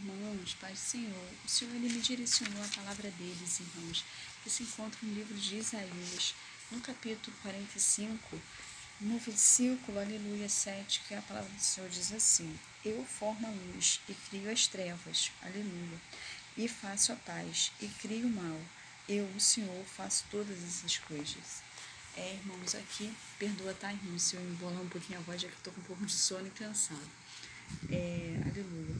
irmãos, Pai do Senhor, o Senhor ele me direcionou a palavra deles, irmãos, que se encontra no livro de Isaías, no capítulo 45, no versículo, aleluia, 7, que a palavra do Senhor diz assim: Eu formo a luz e crio as trevas, aleluia, e faço a paz e crio o mal. Eu, o Senhor, faço todas essas coisas. Irmãos, aqui, perdoa, tá, irmãos, se eu embolar um pouquinho a voz, já que estou com um pouco de sono e cansado. Aleluia.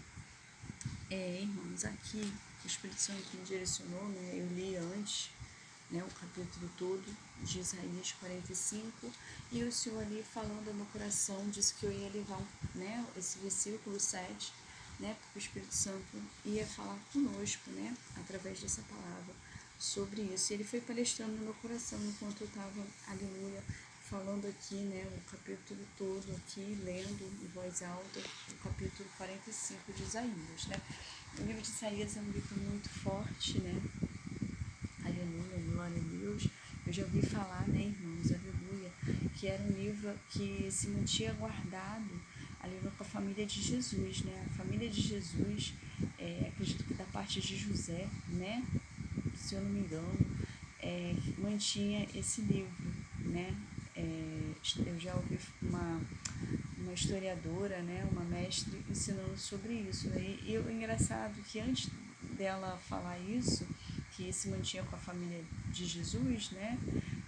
Irmãos, aqui o Espírito Santo me direcionou, né? Eu li antes, né, o capítulo todo de Isaías 45, e o Senhor ali falando no meu coração, disse que eu ia levar, né, esse versículo 7, né, porque o Espírito Santo ia falar conosco, né, através dessa palavra, sobre isso. E ele foi palestrando no meu coração enquanto eu estava, aleluia, falando aqui, né, o capítulo todo aqui, lendo em voz alta, o capítulo 45 de Isaías, né. O livro de Isaías é um livro muito forte, né, aleluia, glória a Deus. Eu já ouvi falar, né, irmãos, aleluia, que era um livro que se mantinha guardado, aleluia, com a família de Jesus, né, a família de Jesus, acredito que da parte de José, né, se eu não me engano, mantinha esse livro, né. Eu já ouvi uma historiadora, né, uma mestre ensinando sobre isso, né? E o engraçado que antes dela falar isso, que se mantinha com a família de Jesus, né,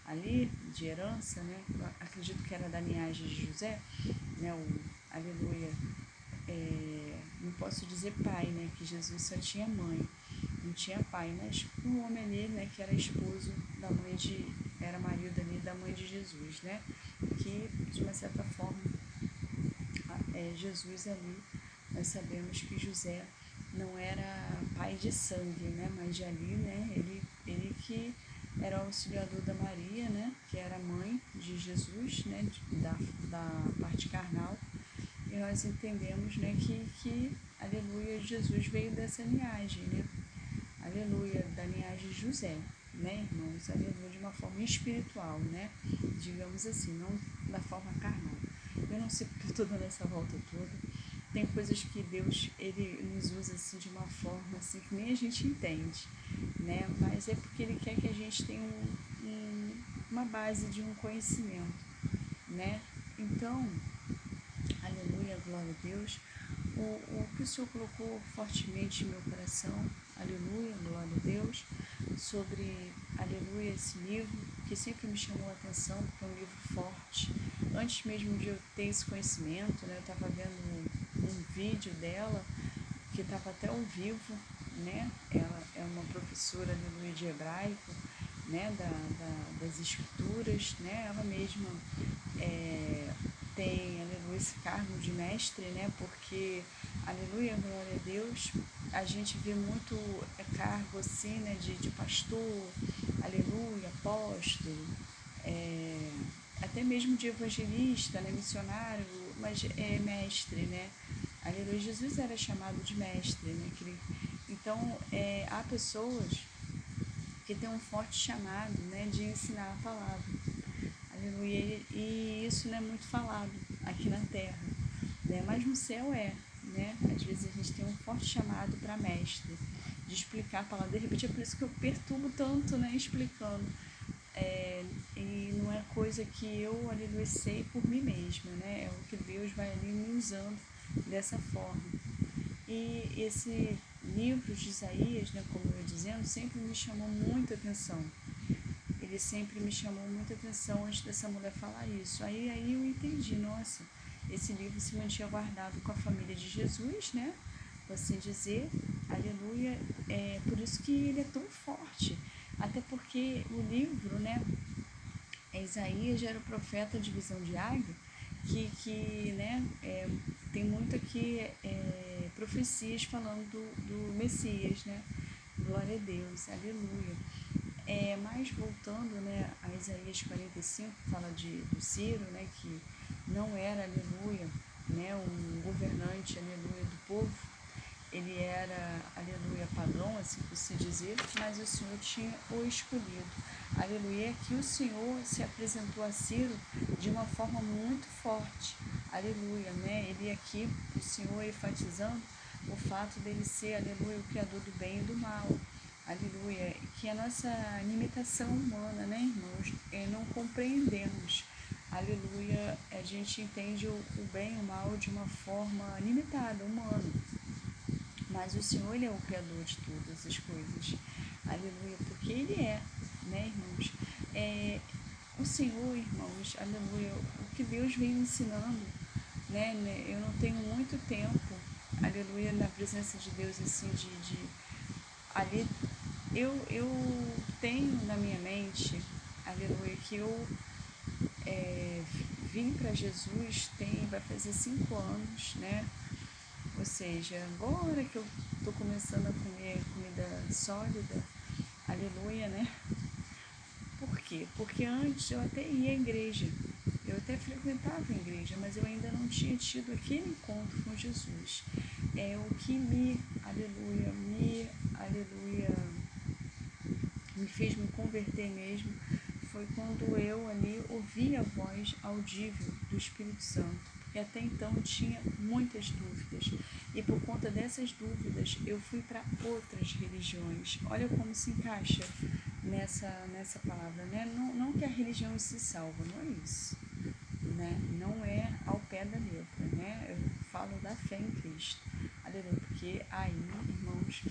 ali de herança, né, acredito que era da linhagem de José, né, aleluia, não posso dizer pai, né, que Jesus só tinha mãe, não tinha pai, mas um homem ali, né, que era esposo da mãe era marido ali da mãe de Jesus, né, que de uma certa forma, Jesus ali, nós sabemos que José não era pai de sangue, né, mas de ali, né, ele que era o auxiliador da Maria, né, que era mãe de Jesus, né, da parte carnal, e nós entendemos, né, que aleluia, Jesus veio dessa linhagem, né, aleluia, da linhagem de José, né, irmãos, aleluia, de uma forma espiritual, né, digamos assim, não da forma carnal. Eu não sei porque eu estou dando essa volta toda. Tem coisas que Deus, ele nos usa assim de uma forma assim que nem a gente entende, né, mas é porque ele quer que a gente tenha uma base de um conhecimento, né, então, aleluia, glória a Deus. O que o Senhor colocou fortemente em meu coração, aleluia, glória a Deus, sobre, aleluia, esse livro, que sempre me chamou a atenção, porque é um livro forte. Antes mesmo de eu ter esse conhecimento, né, eu estava vendo um vídeo dela, que estava até ao vivo, né, ela é uma professora, aleluia, de hebraico, né, das escrituras, né, ela mesma tem, aleluia, esse cargo de mestre, né, porque, aleluia, glória a Deus, a gente vê muito cargo assim, né, de pastor, aleluia, apóstolo, até mesmo de evangelista, né, missionário, mas é mestre, né, aleluia, Jesus era chamado de mestre, né, então, há pessoas que têm um forte chamado, né, de ensinar a palavra, aleluia, e isso não é muito falado aqui na terra, né, mas no céu né, às vezes a gente tem um forte chamado para mestre, de explicar a palavra, de repente é por isso que eu perturbo tanto, né, explicando, e não é coisa que eu, aleluia, sei por mim mesma, né, é o que Deus vai ali me usando dessa forma. E esse livro de Isaías, né, como eu ia dizendo, sempre me chamou muita atenção. Ele sempre me chamou muita atenção antes dessa mulher falar isso. Aí eu entendi, nossa, esse livro se mantinha guardado com a família de Jesus, né? Por assim dizer, aleluia. Por isso que ele é tão forte. Até porque o livro, né? Isaías já era o profeta de visão de águia, que né, tem muito aqui profecias falando do Messias, né? Glória a Deus, aleluia. Mas voltando, né, a Isaías 45, que fala do Ciro, né, que não era, aleluia, né, um governante, aleluia, do povo, ele era, aleluia, pagão, assim por se dizer, mas o Senhor tinha o escolhido. Aleluia, que o Senhor se apresentou a Ciro de uma forma muito forte. Aleluia, né? Ele aqui, o Senhor enfatizando o fato dele ser, aleluia, o criador do bem e do mal, aleluia, que a nossa limitação humana, né, irmãos, não compreendemos, aleluia, a gente entende o bem e o mal de uma forma limitada, humana, mas o Senhor, Ele é o Criador de todas as coisas, aleluia, porque Ele é, né, irmãos, o Senhor, irmãos, aleluia, o que Deus vem ensinando, né, eu não tenho muito tempo, aleluia, na presença de Deus, assim, ali, eu tenho na minha mente, aleluia, que eu vim para Jesus, vai fazer 5 anos, né, ou seja, agora que eu estou começando a comer comida sólida, aleluia, né? Por quê? Porque antes eu até ia à igreja, eu até frequentava a igreja, mas eu ainda não tinha tido aquele encontro com Jesus. O que aleluia, me fez me converter mesmo, foi quando eu ali ouvi a voz audível do Espírito Santo. E até então eu tinha muitas dúvidas. E por conta dessas dúvidas, eu fui para outras religiões. Olha como se encaixa nessa palavra, né? Não que a religião se salva, não é isso, né? Não é ao pé da letra, né? Eu falo da fé em Cristo, aleluia, porque aí, irmãos,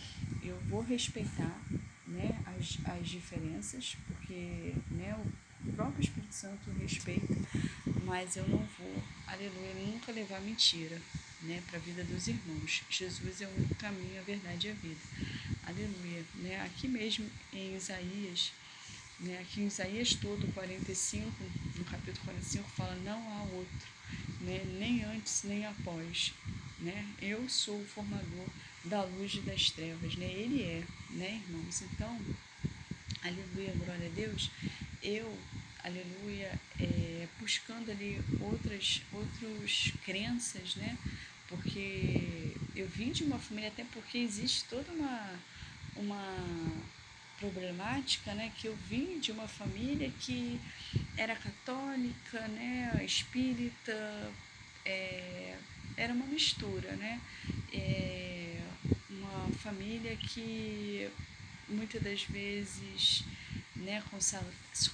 eu vou respeitar, né, as diferenças, porque, né, o próprio Espírito Santo respeita, mas eu não vou, aleluia, nunca levar mentira, né, para a vida dos irmãos. Jesus é o único caminho, a verdade e a vida, aleluia, né? Aqui mesmo em Isaías, né, aqui em Isaías todo, 45, no capítulo 45, fala: não há outro, né, nem antes nem após, né? Eu sou o formador da luz e das trevas, né? Ele é, né, irmãos? Então, aleluia, glória a Deus. Eu, aleluia, buscando ali outras crenças, né? Porque eu vim de uma família, até porque existe toda uma problemática, né? Que eu vim de uma família que era católica, né? Espírita, era uma mistura, né? Uma família que muitas das vezes, né,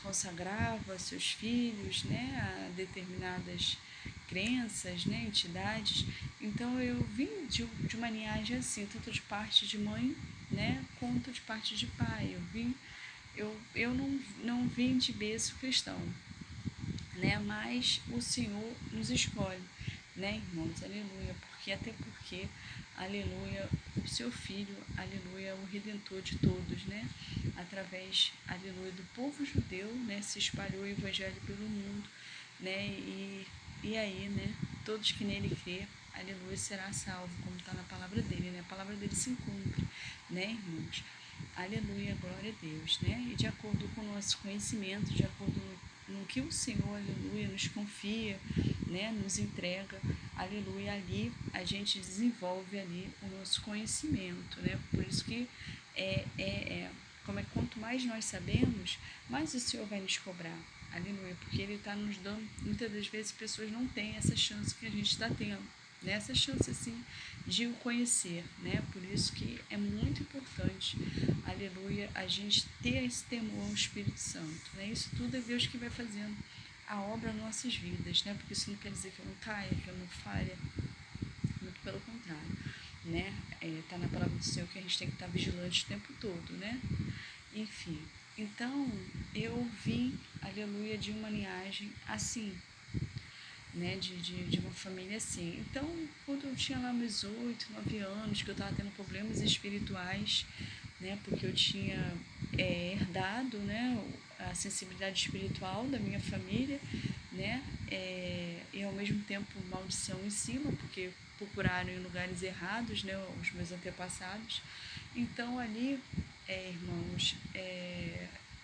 consagrava seus filhos, né, a determinadas crenças, né, entidades. Então eu vim de uma linhagem assim, tanto de parte de mãe, né, quanto de parte de pai. Eu não vim de berço cristão, né, mas o Senhor nos escolhe, né, irmãos, aleluia, porque, aleluia, o seu Filho, aleluia, o Redentor de todos, né, através, aleluia, do povo judeu, né, se espalhou o Evangelho pelo mundo, né, e aí, né, todos que nele crê, aleluia, será salvo, como está na palavra dele, né, a palavra dele se cumpre, né, irmãos, aleluia, glória a Deus, né, e de acordo com o nosso conhecimento, de acordo no que o Senhor, aleluia, nos confia, né, nos entrega, aleluia, ali a gente desenvolve ali o nosso conhecimento, né, por isso que quanto mais nós sabemos, mais o Senhor vai nos cobrar, aleluia, porque Ele está nos dando, muitas das vezes pessoas não têm essa chance que a gente está tendo, né, essa chance assim de o conhecer, né, por isso que é muito importante, aleluia, a gente ter esse temor ao Espírito Santo, né, isso tudo é Deus que vai fazendo a obra nas nossas vidas, né, porque isso não quer dizer que eu não caia, que eu não falhe, muito pelo contrário, né, tá na palavra do Senhor que a gente tem que estar vigilante o tempo todo, né, enfim, então eu vim, aleluia, de uma linhagem assim, né, de uma família assim. Então, quando eu tinha lá meus 8, 9 anos, que eu estava tendo problemas espirituais, né, porque eu tinha herdado, né, a sensibilidade espiritual da minha família, né, e ao mesmo tempo maldição em cima, porque procuraram em lugares errados, né, os meus antepassados. Então, ali, irmãos,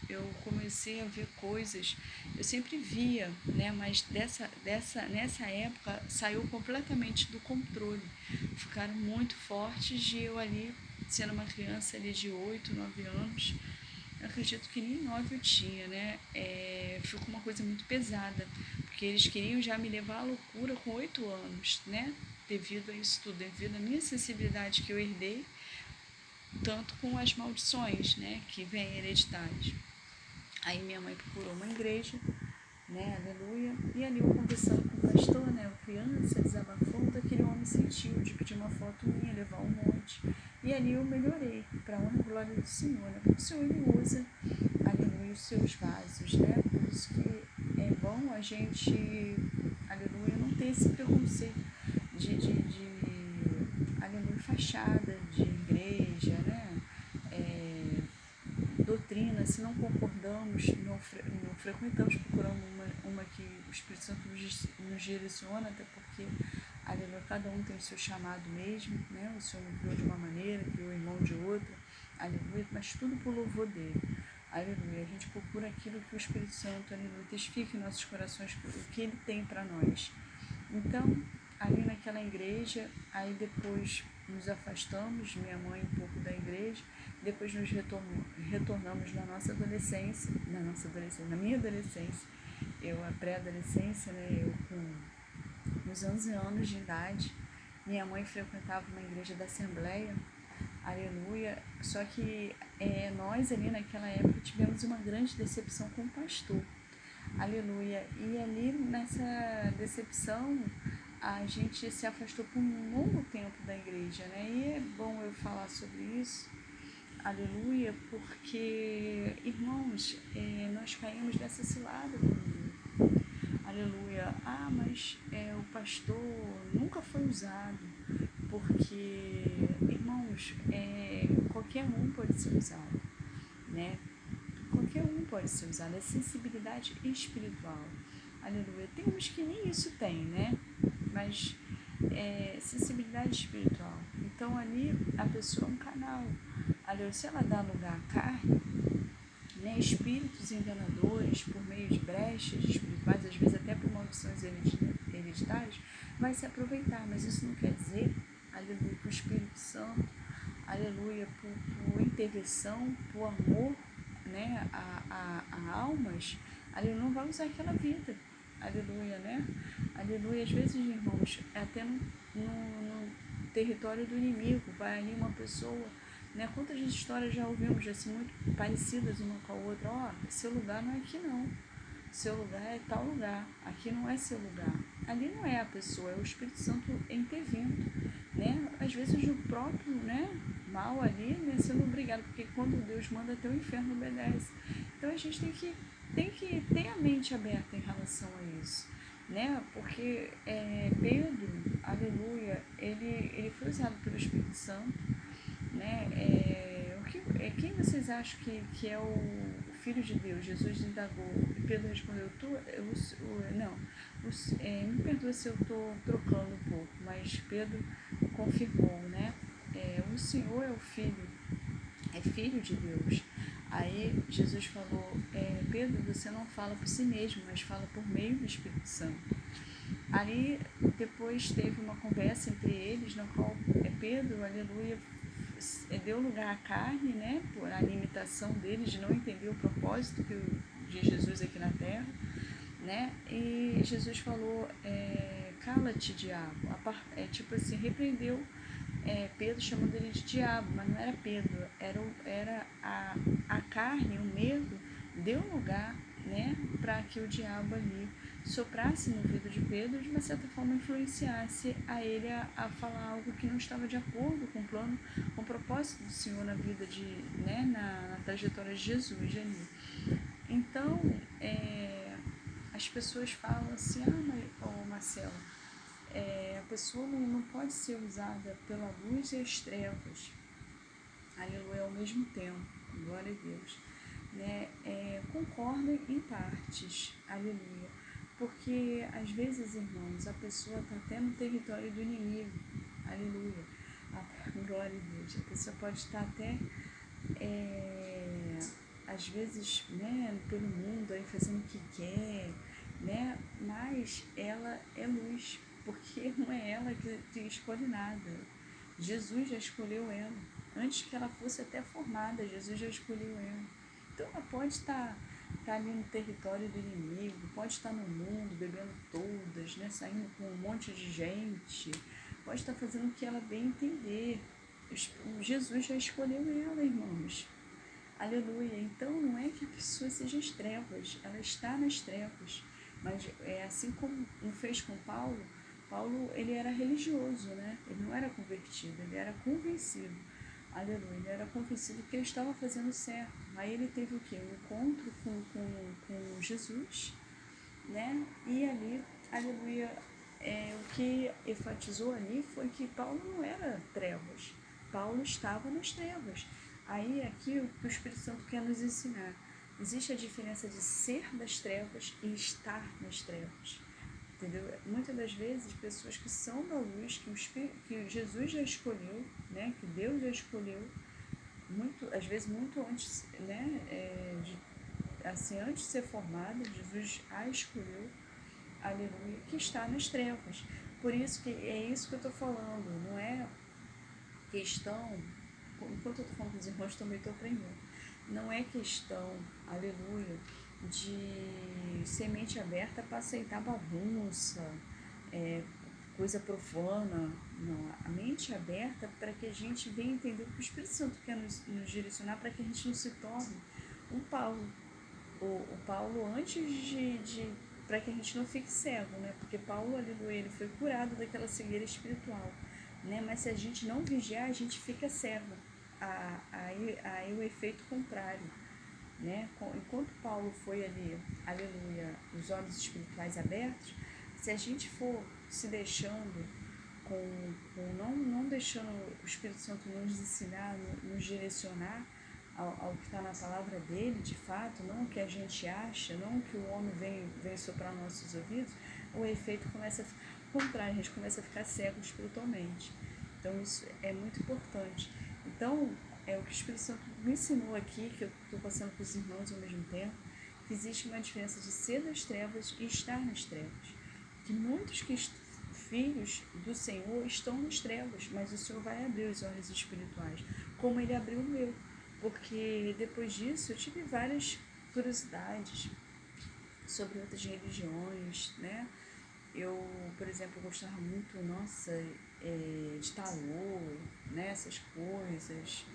eu comecei a ver coisas, eu sempre via, né, mas nessa época saiu completamente do controle, ficaram muito fortes e eu ali, sendo uma criança ali de 8, 9 anos, eu acredito que nem 9 eu tinha, né, ficou uma coisa muito pesada, porque eles queriam já me levar à loucura com 8 anos, né, devido a isso tudo, devido à minha sensibilidade que eu herdei, tanto com as maldições, né, que vêm hereditárias. Aí minha mãe procurou uma igreja, né, aleluia, e ali eu conversando com o pastor, né, eu criança, desabafou, daquele homem sentiu de pedir uma foto minha, levar um monte, e ali eu melhorei, para a honra e glória do Senhor, né, porque o Senhor ele usa, aleluia, os seus vasos, né, por isso que é bom a gente, aleluia, não ter esse preconceito de aleluia, fachada de igreja, né, doutrina, se não concordamos, não frequentamos, procuramos uma que o Espírito Santo nos direciona, até porque, aleluia, cada um tem o seu chamado mesmo, né? O Senhor me criou de uma maneira, criou o irmão de outra, aleluia, mas tudo por louvor dele, aleluia. A gente procura aquilo que o Espírito Santo, aleluia, testifica em nossos corações o que ele tem para nós. Então, ali naquela igreja, aí depois nos afastamos, minha mãe um pouco da igreja, depois nos retornamos na minha adolescência, eu a pré-adolescência, né, eu com uns 11 anos de idade, minha mãe frequentava uma igreja da Assembleia, aleluia, só que nós ali naquela época tivemos uma grande decepção com o pastor, aleluia, e ali nessa decepção a gente se afastou por um longo tempo da igreja, né? E é bom eu falar sobre isso, aleluia, porque, irmãos, nós caímos nessa cilada comigo, aleluia. Ah, mas o pastor nunca foi usado, porque, irmãos, qualquer um pode ser usado, né? Qualquer um pode ser usado, é sensibilidade espiritual, aleluia. Tem uns que nem isso tem, né? Mas sensibilidade espiritual. Então ali a pessoa é um canal. Aleluia. Se ela dá lugar à carne, né, espíritos enganadores por meio de brechas espirituais, às vezes até por maldições hereditárias, vai se aproveitar. Mas isso não quer dizer, aleluia, que o Espírito Santo, aleluia, por intervenção, por amor, né, a almas, aleluia, não vai usar aquela vida. Aleluia, né? Aleluia. Às vezes, irmãos, até no território do inimigo, vai ali uma pessoa, né? Quantas histórias já ouvimos, assim, muito parecidas uma com a outra. Ó, seu lugar não é aqui não. Seu lugar é tal lugar. Aqui não é seu lugar. Ali não é a pessoa, é o Espírito Santo intervindo, né? Às vezes o próprio, né, mal ali, né, sendo obrigado, porque quando Deus manda até o inferno obedece. Então a gente tem que ter a mente aberta em relação a isso, né? Porque Pedro, aleluia, ele foi usado pelo Espírito Santo, né? Quem vocês acham que é o Filho de Deus? Jesus indagou, e Pedro respondeu, me perdoa se eu estou trocando um pouco, mas Pedro confirmou, né? O Senhor é filho de Deus. Aí Jesus falou, Pedro, você não fala por si mesmo, mas fala por meio do Espírito Santo. Aí depois teve uma conversa entre eles, na qual Pedro, aleluia, deu lugar à carne, né, por a limitação deles de não entender o propósito de Jesus aqui na terra, né, e Jesus falou, cala-te, diabo, tipo assim, repreendeu Pedro, chamando ele de diabo, mas não era Pedro, era a carne, o medo, deu lugar, né, para que o diabo ali soprasse no ouvido de Pedro, de uma certa forma influenciasse a ele a falar algo que não estava de acordo com o plano, com o propósito do Senhor na vida né, na trajetória de Jesus ali. Então, as pessoas falam assim, Marcelo, a pessoa não pode ser usada pela luz e as trevas, aleluia, ao mesmo tempo, glória a Deus, né? Concordam em partes, aleluia, porque às vezes, irmãos, a pessoa está até no território do inimigo, aleluia, glória a Deus, a pessoa pode estar até às vezes, né, pelo mundo aí fazendo o que quer, né, mas ela é luz, porque não é ela que escolhe nada. Jesus já escolheu ela. Antes que ela fosse até formada, Jesus já escolheu ela. Então ela pode estar ali no território do inimigo, pode estar no mundo, bebendo todas, né, saindo com um monte de gente, pode estar fazendo o que ela bem entender. Jesus já escolheu ela, irmãos. Aleluia. Então não é que a pessoa seja as trevas, ela está nas trevas. Mas é assim como fez com Paulo. Paulo, ele era religioso, né? Ele não era convertido, ele era convencido. Aleluia. Ele era convencido que ele estava fazendo certo. Aí ele teve o quê? Um encontro com Jesus, né? E ali, aleluia, o que enfatizou ali foi que Paulo não era trevas. Paulo estava nas trevas. Aí aqui o que o Espírito Santo quer nos ensinar. Existe a diferença de ser das trevas e estar nas trevas. Entendeu? Muitas das vezes, pessoas que são da luz, que Jesus já escolheu, né? Que Deus já escolheu, às vezes muito antes, né? Assim, antes de ser formada, Jesus a escolheu, aleluia, que está nas trevas. Por isso que é isso que eu estou falando, não é questão, enquanto eu estou falando com os irmãos, também estou aprendendo, não é questão, aleluia, de semente aberta para aceitar bagunça, coisa profana, não, a mente aberta para que a gente venha entender o que o Espírito Santo quer nos direcionar para que a gente não se torne um Paulo. O Paulo antes para que a gente não fique cego, né? Porque Paulo, aleluia, ele foi curado daquela cegueira espiritual, né? Mas se a gente não vigiar, a gente fica cego. Aí o efeito contrário, né? Enquanto Paulo foi ali, aleluia, os olhos espirituais abertos, se a gente for se deixando não deixando o Espírito Santo nos ensinar, nos direcionar ao que está na palavra dele, de fato, não o que a gente acha, não o que o homem vem soprar nos nossos ouvidos, o efeito começa a ficar contrário, a gente começa a ficar cego espiritualmente. Então isso é muito importante. Então, é o que o Espírito Santo me ensinou aqui, que eu estou passando com os irmãos ao mesmo tempo, que existe uma diferença de ser das trevas e estar nas trevas. Que muitos filhos do Senhor estão nas trevas, mas o Senhor vai abrir os olhos espirituais, como Ele abriu o meu. Porque depois disso eu tive várias curiosidades sobre outras religiões, né? Eu, por exemplo, gostava muito, de tarô, né? Essas coisas,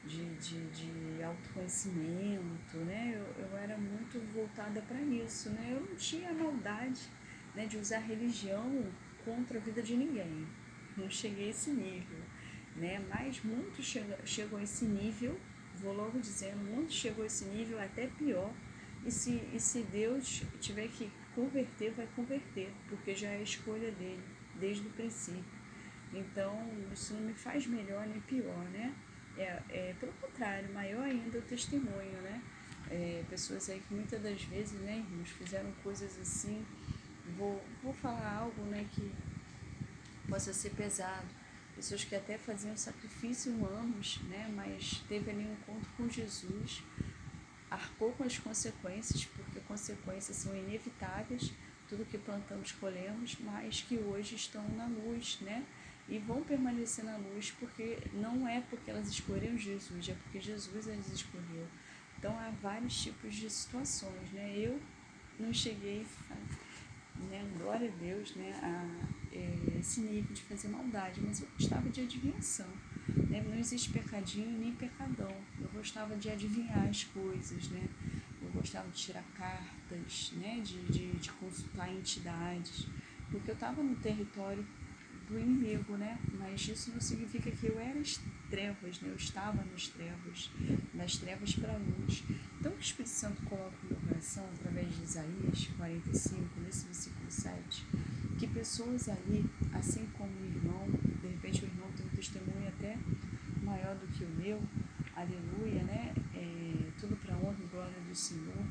de autoconhecimento, né? Eu era muito voltada para isso, né? Eu não tinha maldade, né, de usar religião contra a vida de ninguém. Não cheguei a esse nível, né? Mas muitos chegam a esse nível, vou logo dizendo, muitos chegam a esse nível, até pior. E se Deus tiver que converter, vai converter, porque já é a escolha dele, desde o princípio. Então, isso não me faz melhor nem pior, né? Pelo contrário, maior ainda o testemunho, né? Pessoas aí que muitas das vezes, né, irmãos, fizeram coisas assim, vou falar algo, né, que possa ser pesado. Pessoas que até faziam sacrifício anos, né, mas teve ali um encontro com Jesus, arcou com as consequências, porque consequências são inevitáveis, tudo que plantamos colhemos, mas que hoje estão na luz, né? E vão permanecer na luz, porque não é porque elas escolheram Jesus, é porque Jesus as escolheu. Então há vários tipos de situações, né? Eu não cheguei, né, glória a Deus, né, esse nível de fazer maldade, mas eu gostava de adivinhação, né? Não existe pecadinho nem pecadão. Eu gostava de adivinhar as coisas, né? Eu gostava de tirar cartas, né, de consultar entidades, porque eu estava no território do inimigo, né? Mas isso não significa que eu era as trevas, né? Eu estava nas trevas, das trevas para a luz. Então o Espírito Santo coloca no meu coração, através de Isaías 45, nesse versículo 7, que pessoas ali, assim como o irmão, de repente o irmão tem um testemunho até maior do que o meu, aleluia, né? Tudo para a honra e glória do Senhor,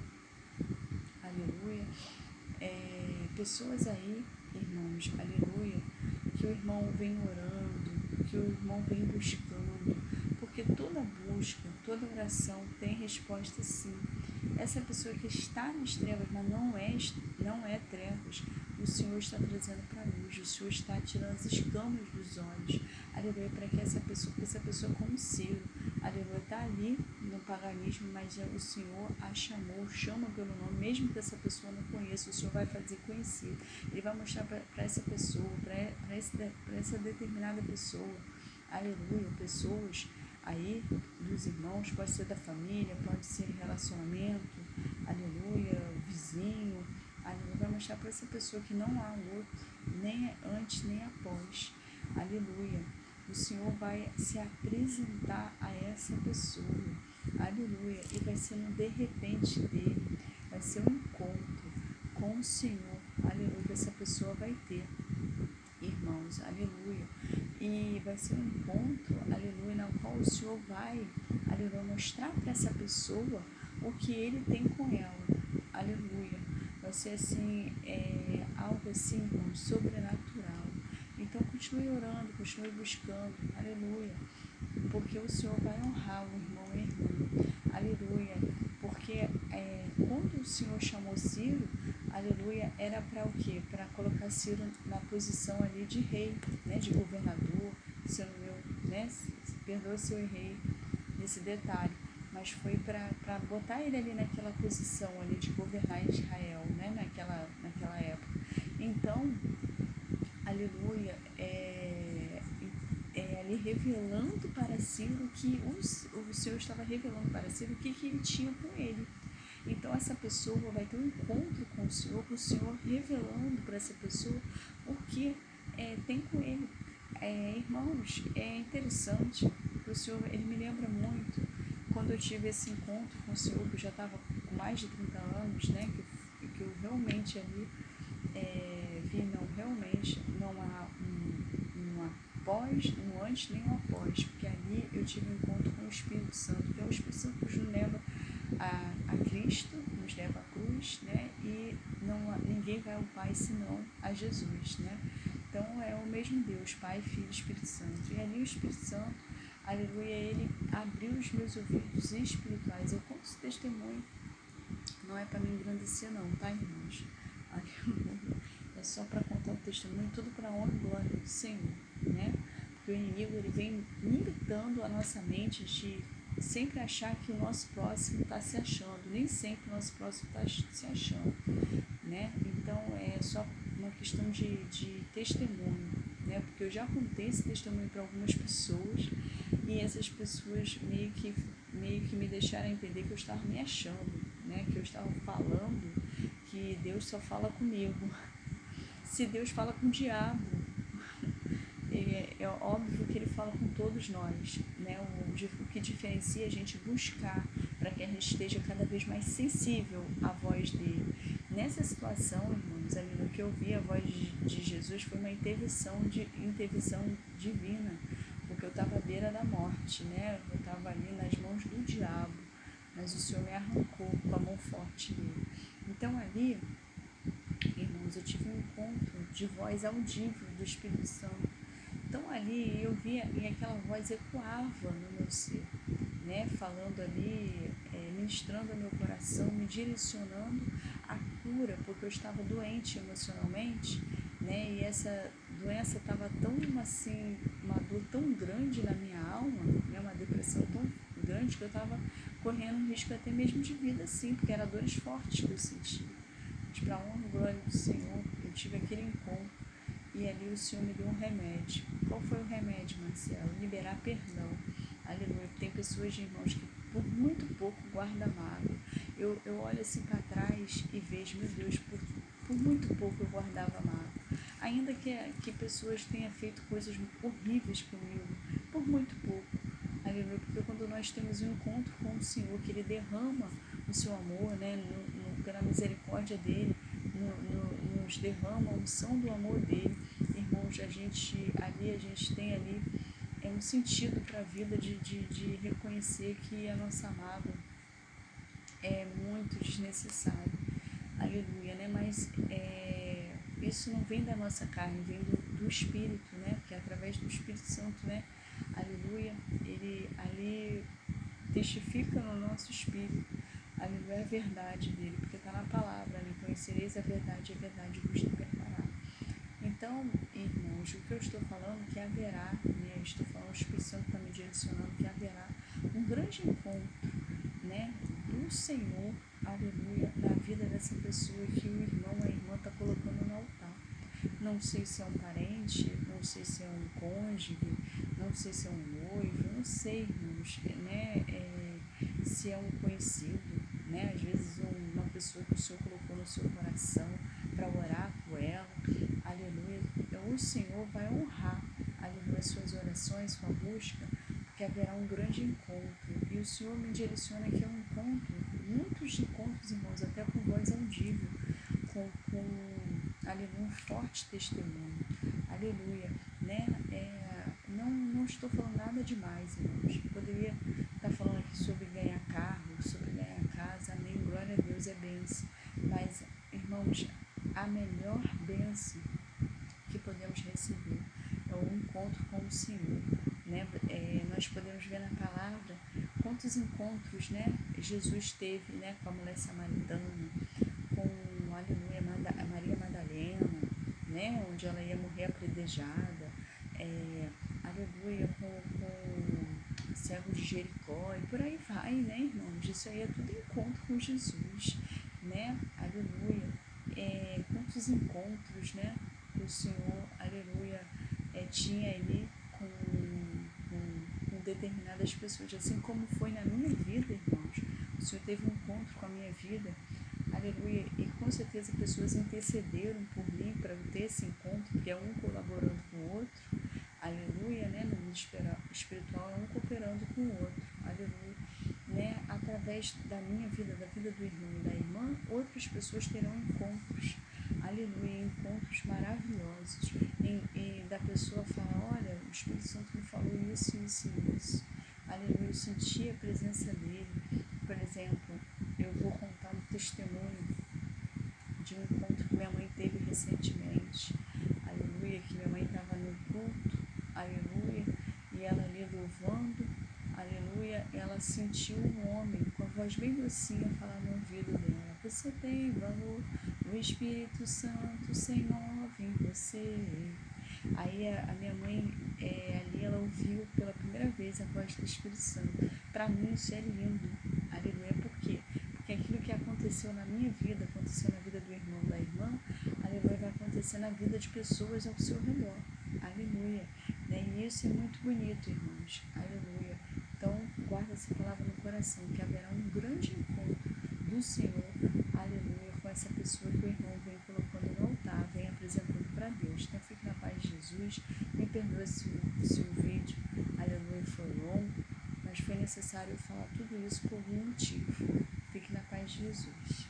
aleluia. Pessoas aí, irmãos, aleluia, que o irmão vem orando, que o irmão vem buscando, porque toda busca, toda oração tem resposta sim. Essa pessoa que está nas trevas, mas não é trevas, o Senhor está trazendo para a luz, o Senhor está tirando as escamas dos olhos, aleluia, para que essa pessoa como Ciro, aleluia, está ali no paganismo, mas o Senhor a chamou, chama pelo nome, mesmo que essa pessoa não conheça, o Senhor vai fazer conhecer, Ele vai mostrar para essa pessoa, para essa determinada pessoa, aleluia, pessoas aí dos irmãos, pode ser da família, pode ser relacionamento, aleluia, vizinho, aleluia, vai mostrar para essa pessoa que não há outro, nem antes nem após, aleluia. O Senhor vai se apresentar a essa pessoa, aleluia, e vai ser um de repente dele, vai ser um encontro com o Senhor, aleluia, que essa pessoa vai ter, irmãos, aleluia, e vai ser um encontro, aleluia, na qual o Senhor vai, aleluia, mostrar para essa pessoa o que Ele tem com ela, aleluia, vai ser assim, algo assim, irmãos, sobrenatural. Então continue orando, continue buscando, aleluia, porque o Senhor vai honrar o irmão e a irmã, aleluia, porque quando o Senhor chamou Ciro, aleluia, era para o quê? Para colocar Ciro na posição ali de rei, né, de governador, se eu não, né, perdoa se eu errei nesse detalhe, mas foi para botar ele ali naquela posição ali de governar Israel, né, naquela época. Então, aleluia, ali revelando para Ciro que o Senhor estava revelando para Ciro o que ele tinha com ele. Então essa pessoa vai ter um encontro com o Senhor revelando para essa pessoa o que tem com ele. Irmãos, é interessante, o Senhor, ele me lembra muito quando eu tive esse encontro com o Senhor, que eu já estava com mais de 30 anos, né, que eu realmente ali vi, não, realmente não há um após, um antes nem um após, porque ali eu tive um encontro com o Espírito Santo, que é o Espírito Santo que nos leva a Cristo, nos leva à cruz, né? E ninguém vai ao Pai senão a Jesus, né? Então é o mesmo Deus, Pai, Filho e Espírito Santo. E ali o Espírito Santo, aleluia, ele abriu os meus ouvidos espirituais. Eu conto esse testemunho, não é para me engrandecer não, tá, irmãos? Aleluia. É só para contar o testemunho, tudo para a honra e glória do Senhor, né? Porque o inimigo, ele vem limitando a nossa mente de sempre achar que o nosso próximo está se achando, nem sempre o nosso próximo está se achando, né? Então é só uma questão de testemunho, né? Porque eu já contei esse testemunho para algumas pessoas e essas pessoas meio que me deixaram entender que eu estava me achando, né? Que eu estava falando que Deus só fala comigo. Se Deus fala com o diabo, é óbvio que ele fala com todos nós, né? O que diferencia a gente buscar para que a gente esteja cada vez mais sensível à voz dele. Nessa situação, irmãos, ali no que eu vi a voz de Jesus foi uma intervenção divina, porque eu estava à beira da morte, né? Eu estava ali nas mãos do diabo, mas o Senhor me arrancou com a mão forte dele. Então ali, irmãos, eu tive um encontro de voz audível do Espírito Santo. Então ali eu via e aquela voz ecoava no meu ser, né? Falando ali, ministrando ao meu coração, me direcionando à cura, porque eu estava doente emocionalmente, né? E essa doença estava tão assim, uma dor tão grande na minha alma, né? Uma depressão tão grande que eu estava correndo um risco até mesmo de vida, assim, porque eram dores fortes que eu sentia. Mas para a honra e glória do Senhor, eu tive aquele encontro e ali o Senhor me deu um remédio. Qual foi o remédio, Marcelo? Liberar perdão. Aleluia. Tem pessoas, irmãos, que por muito pouco guardam mágoa. Eu olho assim para trás e vejo, meu Deus, por muito pouco eu guardava mágoa. Ainda que pessoas tenham feito coisas horríveis comigo, por muito pouco. Aleluia. Porque quando nós temos um encontro com o Senhor, que Ele derrama o seu amor, né, pela misericórdia dEle, nos derrama a unção do amor dEle, irmãos, a gente tem ali um sentido para a vida de reconhecer que a nossa mágoa é muito desnecessária, aleluia, né? Mas isso não vem da nossa carne, vem do Espírito, né? Porque é através do Espírito Santo, né? Aleluia, ele ali testifica no nosso espírito, aleluia, a verdade dele, porque está na palavra, né? Conhecereis a verdade vos libertará. Então, irmãos, o que eu estou falando é que haverá, né, estou falando, o Espírito Santo está me direcionando, que haverá um grande encontro, né, do Senhor, aleluia, na vida dessa pessoa que o irmão, a irmã está colocando no altar. Não sei se é um parente, não sei se é um cônjuge, não sei se é um noivo, não sei, irmãos, né, se é um conhecido, né, às vezes uma pessoa que o Senhor colocou no seu coração para orar por ela, aleluia. O Senhor vai honrar, aleluia, suas orações, sua busca, porque haverá um grande encontro. E o Senhor me direciona que é um encontro, muitos encontros, irmãos, até com voz audível, com aleluia, um forte testemunho, aleluia, né? Não estou falando nada demais, irmãos. Poderia estar falando aqui sobre ganhar carro, sobre ganhar casa, amém, glória a Deus, é bênção. Mas, irmãos, a melhor bênção que podemos receber é o encontro com o Senhor, né? Nós podemos ver na palavra quantos encontros, né, Jesus teve, né, com a mulher samaritana, com, aleluia, Maria Madalena, né, onde ela ia morrer apredejada, aleluia, com o cego de Jericó, e por aí vai, né, irmãos? Isso aí é tudo encontro com Jesus, né, aleluia. Quantos encontros, né, o Senhor, aleluia, tinha ali com determinadas pessoas, assim como foi na minha vida, irmãos. O Senhor teve um encontro com a minha vida, aleluia, e com certeza pessoas intercederam por mim para eu ter esse encontro, porque é um colaborando com o outro, aleluia, né, no mundo espiritual é um cooperando com o outro, aleluia, né, através da minha vida, da vida do irmão e da irmã, outras pessoas terão encontros, aleluia, encontros maravilhosos, e da pessoa falar, olha, o Espírito Santo me falou isso, isso e isso, aleluia, eu senti a presença dele. Por exemplo, eu vou contar um testemunho de um encontro que minha mãe teve recentemente, aleluia, que minha mãe estava no culto, aleluia, e ela ali louvando, aleluia, ela sentiu um homem com a voz bem docinha falar no ouvido dela, você tem valor, o Espírito Santo se move em você. Aí a minha mãe, ali ela ouviu pela primeira vez a voz do Espírito Santo. Para mim isso é lindo, aleluia, por quê? Porque aquilo que aconteceu na minha vida, aconteceu na vida do irmão, da irmã, aleluia, vai acontecer na vida de pessoas ao seu redor, aleluia, né? E isso é muito bonito, irmãos, aleluia. Então guarda essa palavra no coração, que haverá um grande encontro do Senhor, aleluia, com essa pessoa que o irmão vem colocando no altar, vem apresentando para Deus. Então fique na paz de Jesus. Me perdoe se o vídeo, aleluia, foi longo, mas foi necessário falar tudo isso por um motivo. Fique na paz de Jesus.